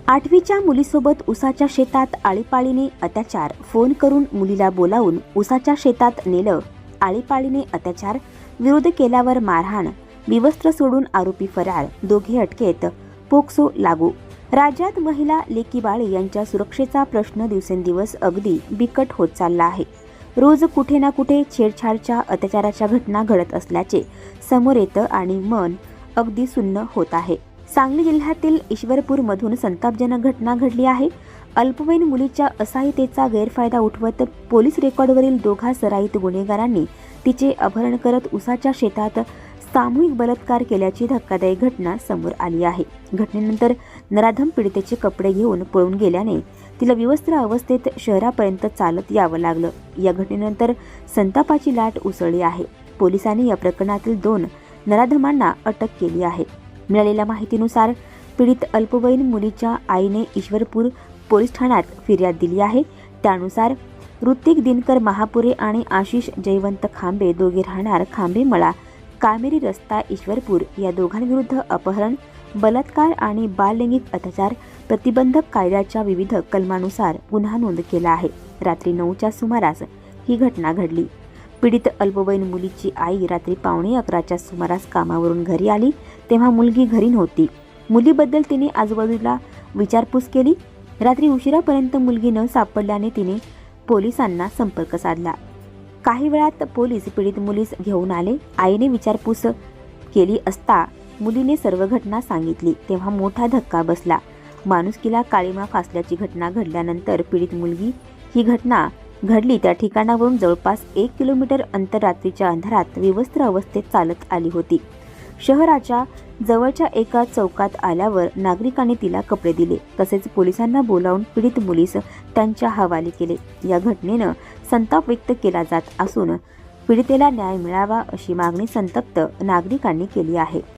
8वीच्या मुलीसोबत उसाच्या शेतात आळीपाळीने अत्याचार। फोन करून मुलीला बोलावून उसाच्या शेतात नेलं। आळीपाळीने अत्याचार, विरोध केल्यावर मारहाण, विवस्त्र सोडून आरोपी फरार, दोघे अटकेत, पोक्सो लागू। राज्यात महिला लेकीबाळे यांच्या सुरक्षेचा प्रश्न दिवसेंदिवस अगदी बिकट होत चालला आहे। रोज कुठे ना कुठे छेडछाडच्या अत्याचाराच्या घटना घडत असल्याचे समोर येतं आणि मन अगदी सुन्न होत आहे। सांगली जिल्ह्यातील ईश्वरपूर मधून संतापजनक घटना घडली आहे। अल्पवयीन मुलीच्या असहाय्यतेचा गैरफायदा उठवत पोलीस रेकॉर्डवरील दोघा सराईत गुन्हेगारांनी तिचे अपहरण करत उसाच्या शेतात सामूहिक बलात्कार केल्याची धक्कादायक घटना समोर आली आहे। घटनेनंतर नराधम पीडितेचे कपडे घेऊन पळून गेल्याने तिला विवस्त्र अवस्थेत शहरापर्यंत चालत यावं लागलं। या घटनेनंतर संतापाची लाट उसळली आहे। पोलिसांनी या प्रकरणातील 2 नराधमांना अटक केली आहे। मिळालेल्या माहितीनुसार पीडित अल्पवयीन मुलीच्या आईने ईश्वरपूर पोलीस ठाण्यात फिर्याद दिली आहे। त्यानुसार ऋतिक दिनकर महापुरे आणि आशिष जयवंत खांबे दोघे राहणार खांबेमळा, कामेरी रस्ता, ईश्वरपूर या दोघांविरुद्ध अपहरण, बलात्कार आणि बाललैंगिक अत्याचार प्रतिबंधक कायद्याच्या विविध कलमानुसार गुन्हा नोंद केला आहे। रात्री 9च्या सुमारास ही घटना घडली। पीडित अल्पवयीन मुलीची आई रात्री 11:15च्या सुमारास कामावरून घरी आली तेव्हा मुलगी घरी नव्हती। मुलीबद्दल तिने आजूबाजूला विचारपूस केली। रात्री उशिरापर्यंत मुलगी न सापडल्याने तिने पोलिसांना संपर्क साधला। काही वेळात पोलीस पीडित मुलीस घेऊन आले। आईने विचारपूस केली असता मुलीने सर्व घटना सांगितली तेव्हा मोठा धक्का बसला। माणुसकीला काळीमा फासल्याची घटना घडल्यानंतर पीडित मुलगी ही घटना घडली त्या ठिकाणावरून जवळपास 1 किलोमीटर अंतर रात्रीच्या अंधारात विवस्त्र अवस्थेत चालत आली होती। शहराच्या जवळच्या एका चौकात आल्यावर नागरिकांनी तिला कपडे दिले तसेच पोलिसांना बोलावून पीडित मुलीस त्यांच्या हवाली केले। या घटनेनं संताप व्यक्त केला जात असून पीडितेला न्याय मिळावा अशी मागणी संतप्त नागरिकांनी केली आहे।